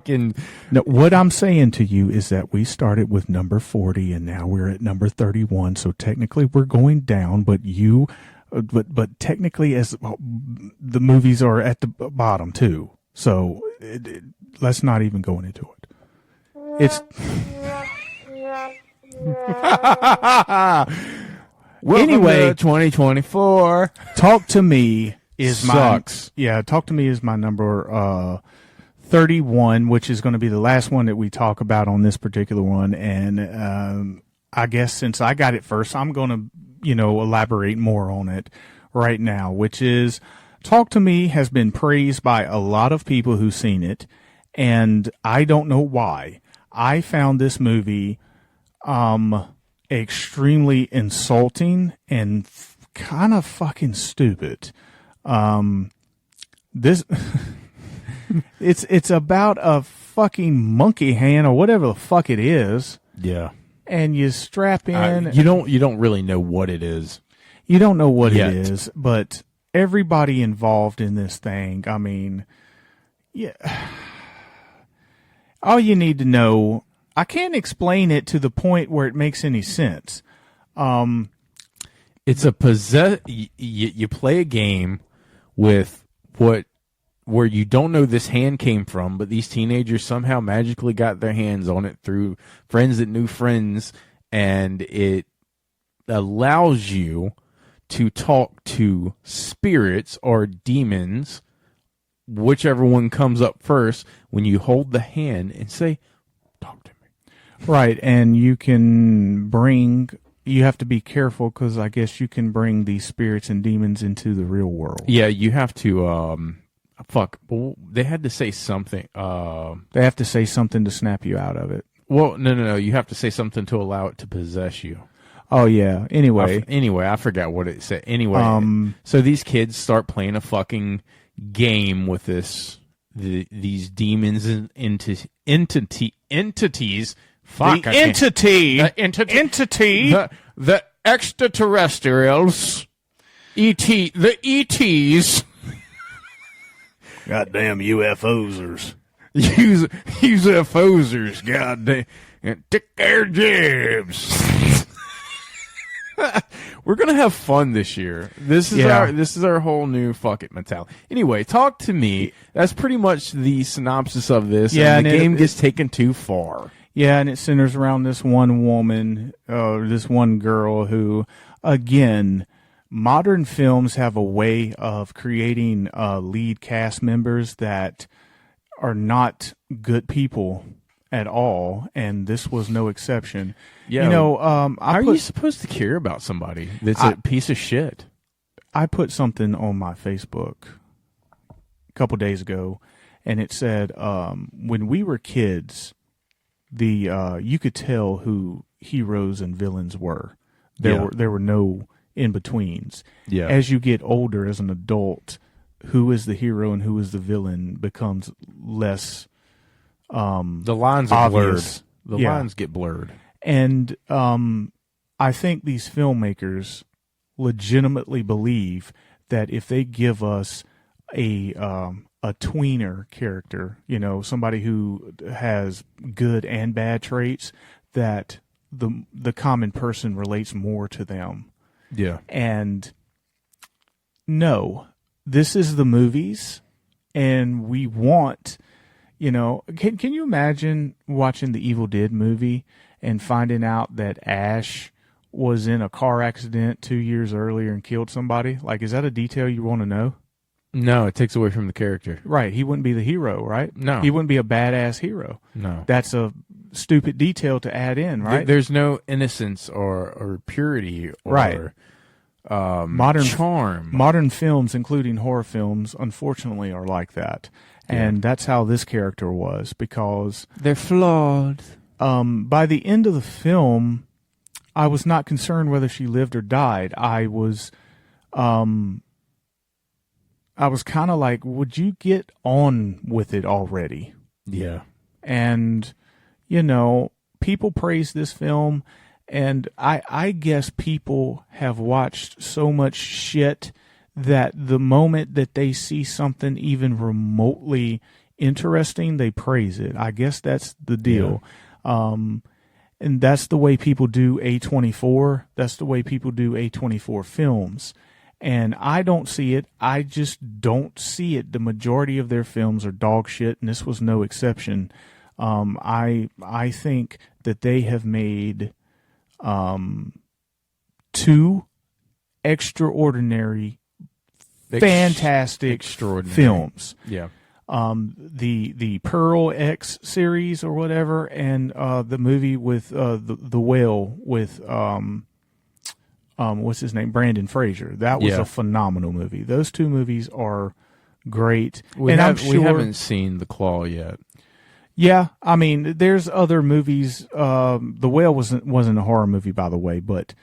No, what I'm saying to you is that we started with number 40 and now we're at number 31. So technically we're going down, but technically as the movies are at the bottom too. So let's not even go into it. It's anyway, 2024. Talk to Me is Sucks. Talk to Me is my number 31, which is going to be the last one that we talk about on this particular one. And I guess since I got it first, I'm going to, elaborate more on it right now, which is Talk to Me has been praised by a lot of people who've seen it, and I don't know why. I found this movie extremely insulting and kind of fucking stupid. This it's about a fucking monkey hand or whatever the fuck it is. Yeah. And you strap in. You don't really know what it is. You don't know what yet. it is, but everybody involved in this thing, I mean, yeah. All you need to know, I can't explain it to the point where it makes any sense. It's a you play a game with where you don't know this hand came from, but these teenagers somehow magically got their hands on it through friends that knew friends, and it allows you to talk to spirits or demons, whichever one comes up first, when you hold the hand and say, "Talk to me." Right, and you have to be careful because I guess you can bring these spirits and demons into the real world. Yeah, you have to, they had to say something. They have to say something to snap you out of it. Well, no. You have to say something to allow it to possess you. Oh, yeah. Anyway, I forgot what it said. Anyway, so these kids start playing a fucking game with these demons and entities. Fuck, the extraterrestrials, the ETs. Goddamn UFOsers. UFOsers, goddamn. Take their jibs. We're gonna have fun this year. This is our whole new fuck it mentality. Anyway, Talk to Me. That's pretty much the synopsis of this. Yeah, and the game gets taken too far. Yeah, and it centers around this one woman, this one girl who, again, modern films have a way of creating lead cast members that are not good people at all, and this was no exception. Yeah, how are you supposed to care about somebody that's a piece of shit? I put something on my Facebook a couple days ago, and it said, when we were kids, you could tell who heroes and villains were. There were no in-betweens. Yeah. As you get older as an adult, who is the hero and who is the villain becomes less the lines are obvious. Blurred. The lines get blurred. And I think these filmmakers legitimately believe that if they give us a tweener character, somebody who has good and bad traits, that the common person relates more to them. Yeah. And no, this is the movies, and we want, can you imagine watching the Evil Dead movie and finding out that Ash was in a car accident 2 years earlier and killed somebody? Like, is that a detail you want to know? No, it takes away from the character. Right. He wouldn't be the hero, right? No. He wouldn't be a badass hero. No. That's a stupid detail to add in, right? There's no innocence or purity or right. Modern charm. Modern films, including horror films, unfortunately are like that. And that's how this character was, because they're flawed. By the end of the film, I was not concerned whether she lived or died. I was kind of like, would you get on with it already? Yeah. And, people praise this film, and I guess people have watched so much shit that the moment that they see something even remotely interesting, they praise it. I guess that's the deal. And that's the way people do A24. That's the way people do A24 films. And I don't see it. I just don't see it. The majority of their films are dog shit, and this was no exception. I think that they have made two extraordinary, fantastic extraordinary films. Yeah. The Pearl X series or whatever, and the movie with the whale with what's his name, Brandon Fraser. That was a phenomenal movie. Those two movies are great. We haven't seen The Claw yet. Yeah, I mean, there's other movies. The Whale wasn't a horror movie, by the way, but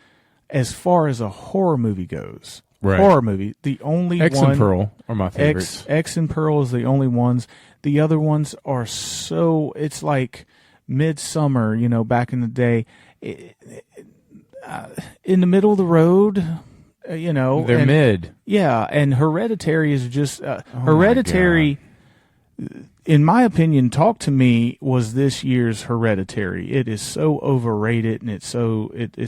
as far as a horror movie goes, horror movie, the only X one, and Pearl are my favorites. X and Pearl is the only ones. The other ones are so, it's like Midsummer, back in the day. In the middle of the road, They're mid. Yeah, and Hereditary is just Hereditary. In my opinion, Talk to Me was this year's Hereditary. It is so overrated, and it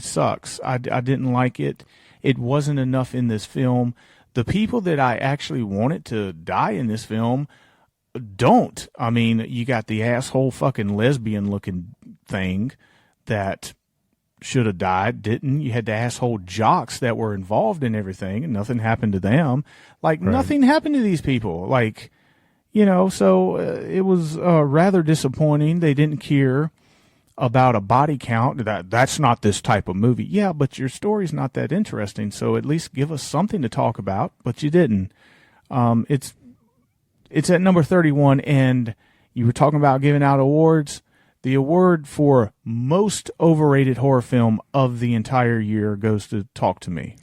sucks. I didn't like it. It wasn't enough in this film. The people that I actually wanted to die in this film don't. I mean, you got the asshole fucking lesbian looking thing that should have died, didn't. You had the asshole jocks that were involved in everything, and nothing happened to them. Like, nothing happened to these people. Like, so it was rather disappointing. They didn't care about a body count. That's not this type of movie. Yeah, but your story's not that interesting, so at least give us something to talk about, but you didn't. It's at number 31, and you were talking about giving out awards. The award for most overrated horror film of the entire year goes to Talk to Me.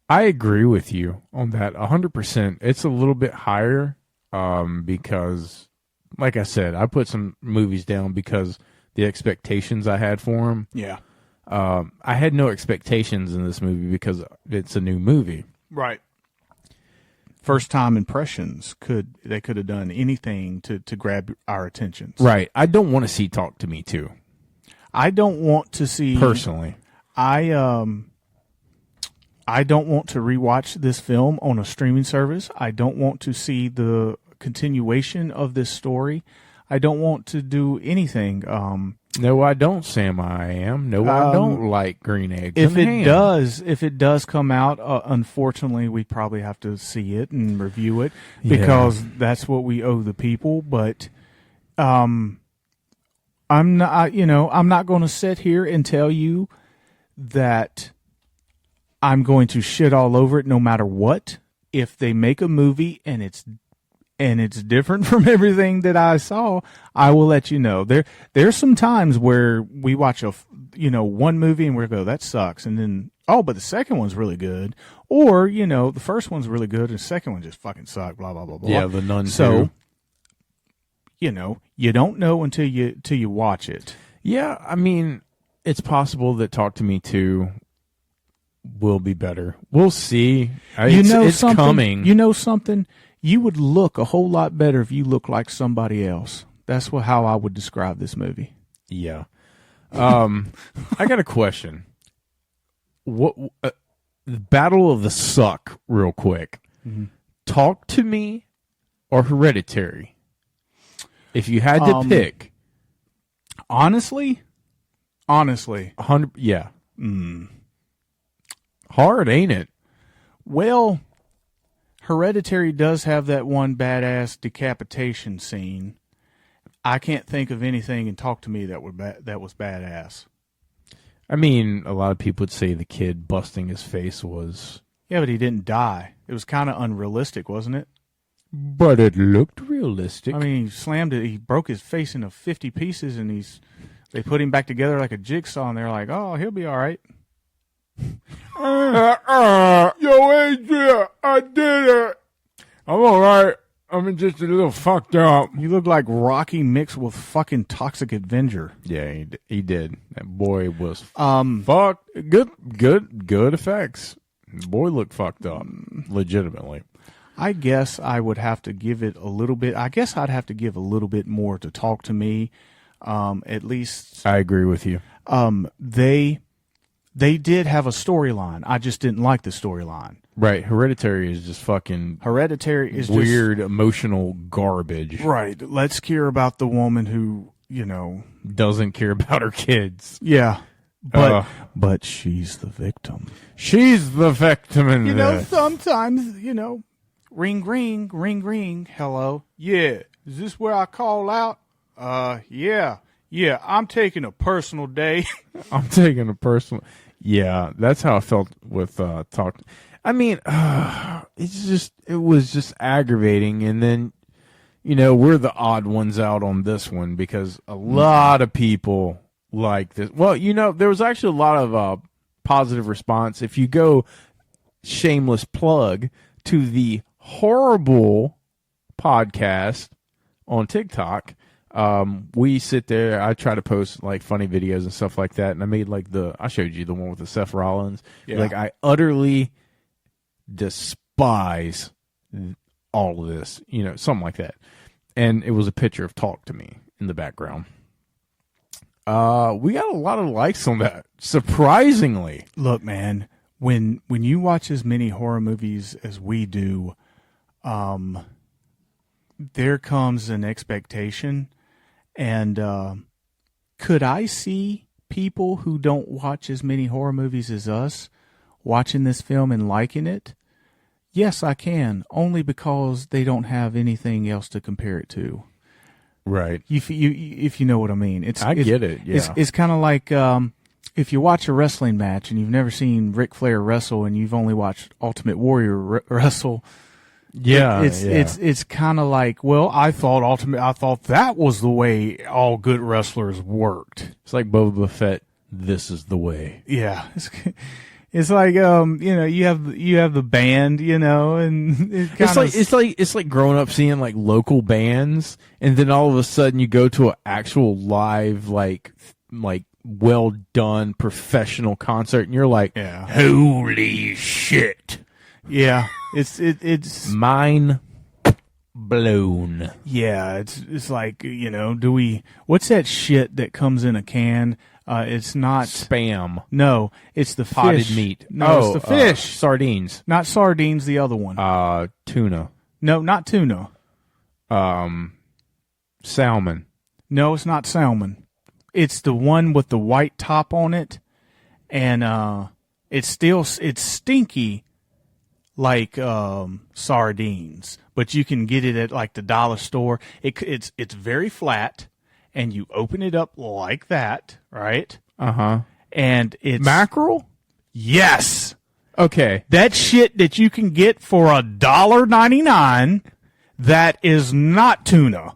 I agree with you on that 100%. It's a little bit higher because, like I said, I put some movies down because the expectations I had for them. Yeah. I had no expectations in this movie because it's a new movie. Right. First time impressions could have done anything to grab our attentions. Right. I don't want to see Talk to Me 2. I don't want to see personally. I don't want to rewatch this film on a streaming service. I don't want to see the continuation of this story. I don't want to do anything. No, I don't, Sam. I am. No, I don't like green eggs. If it does come out, unfortunately, we probably have to see it and review it because that's what we owe the people. But I'm not. I'm not going to sit here and tell you that I'm going to shit all over it no matter what. If they make a movie and it's different from everything that I saw, I will let you know. There's some times where we watch one movie and we go, that sucks, and then but the second one's really good, or the first one's really good and the second one just fucking sucked. Blah blah blah blah. Yeah, The Nun. So you don't know until you watch it. Yeah, I mean, it's possible that Talk to Me 2 will be better. We'll see. It's coming. You know something? You would look a whole lot better if you look like somebody else. That's how I would describe this movie. Yeah. I got a question. What Battle of the Suck, real quick. Mm-hmm. Talk to Me or Hereditary? If you had to pick. Honestly? 100, yeah. Hard, ain't it? Well, Hereditary does have that one badass decapitation scene. I can't think of anything in Talk to Me that was badass. I mean, a lot of people would say the kid busting his face was... Yeah, but he didn't die. It was kind of unrealistic, wasn't it? But it looked realistic. I mean, he slammed it. He broke his face into 50 pieces, and they put him back together like a jigsaw, and they're like, oh, he'll be all right. Yo, Adrian, I did it. I'm all right. I'm just a little fucked up. You look like Rocky mixed with fucking Toxic Avenger. Yeah, he did. That boy was fucked. Good effects. The boy looked fucked up, legitimately. I guess I would have to give it a little bit. I guess I'd have to give a little bit more to Talk to Me. At least I agree with you. they did have a storyline. I just didn't like the storyline. Right. Hereditary is just fucking Hereditary is weird, emotional garbage. Just, right. Let's care about the woman who, Doesn't care about her kids. yeah. But she's the victim. She's the victim in this. Sometimes, ring, ring, ring, ring. Hello. Yeah. Is this where I call out? Yeah. Yeah, I'm taking a personal day. I'm taking a personal. Yeah, that's how I felt with Talk. I mean, it was just aggravating. And then, we're the odd ones out on this one because a lot of people like this. Well, there was actually a lot of positive response. If you go shameless plug to the Horrible podcast on TikTok, we sit there. I try to post like funny videos and stuff like that, and I made I showed you the one with the Seth Rollins. Yeah. Like, I utterly despise all of this, something like that. And it was a picture of Talk to Me in the background. We got a lot of likes on that, surprisingly. Look, man, when you watch as many horror movies as we do, there comes an expectation. And could I see people who don't watch as many horror movies as us watching this film and liking it? Yes, I can, only because they don't have anything else to compare it to. Right. If you know what I mean. I get it, yeah. It's kind of like if you watch a wrestling match and you've never seen Ric Flair wrestle and you've only watched Ultimate Warrior wrestle. Yeah, it's kind of like, well, I thought that was the way all good wrestlers worked. It's like Boba Fett. This is the way. Yeah, it's like you have the band, and it's like growing up seeing like local bands, and then all of a sudden you go to an actual live like well done professional concert, and you're like, yeah. Holy shit. Yeah, it's mind blown. Yeah, it's like, what's that shit that comes in a can? It's not Spam. No, it's the Potted fish. meat. No, it's the fish. Sardines. Not sardines, the other one. Tuna. No, not tuna. Salmon. No, it's not salmon. It's the one with the white top on it, and it's stinky like sardines, but you can get it at like the dollar store. It's very flat, and you open it up like that, right? And it's Mackerel? Yes. Okay. That shit that you can get for $1.99, that is not tuna.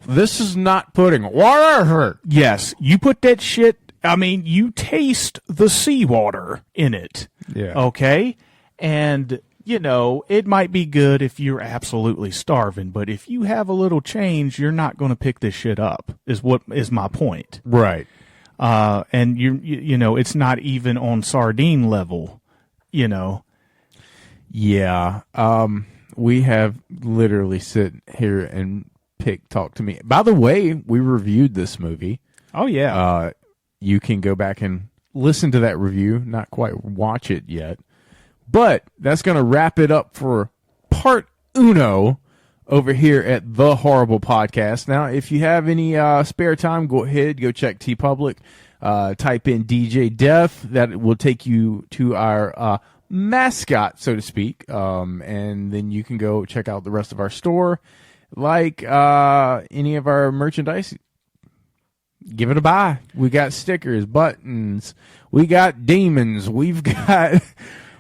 This is not pudding. Whatever. Yes, you put that shit. I mean, you taste the seawater in it. Yeah. Okay. And, it might be good if you're absolutely starving, but if you have a little change, you're not going to pick this shit up, is my point. Right. And it's not even on sardine level, Yeah. We have literally sit here and Talk to Me. By the way, we reviewed this movie. Oh, yeah. You can go back and listen to that review, not quite watch it yet. But that's going to wrap it up for part uno over here at The Horrible Podcast. Now, if you have any spare time, go ahead, go check TeePublic. Type in DJ Death. That will take you to our mascot, so to speak. And then you can go check out the rest of our store. Like any of our merchandise, give it a buy. We got stickers, buttons. We got demons. We've got...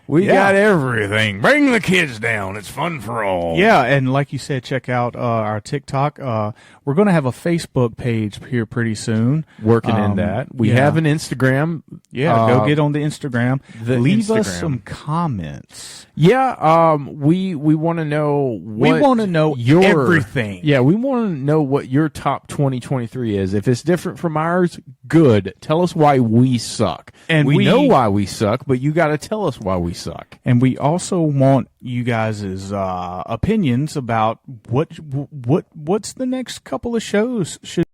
We got everything. Bring the kids down. It's fun for all. Yeah, and like you said, check out our TikTok. We're going to have a Facebook page here pretty soon. Working in that. We have an Instagram. Yeah, go get on the Instagram. Leave us some comments. Yeah, we want to know what We want to know everything. Yeah, we want to know what your top 2023 is. If it's different from ours, good. Tell us why we suck. And we we- know why we suck, but you got to tell us why we suck. And we also want you guys' opinions about what's the next couple of shows should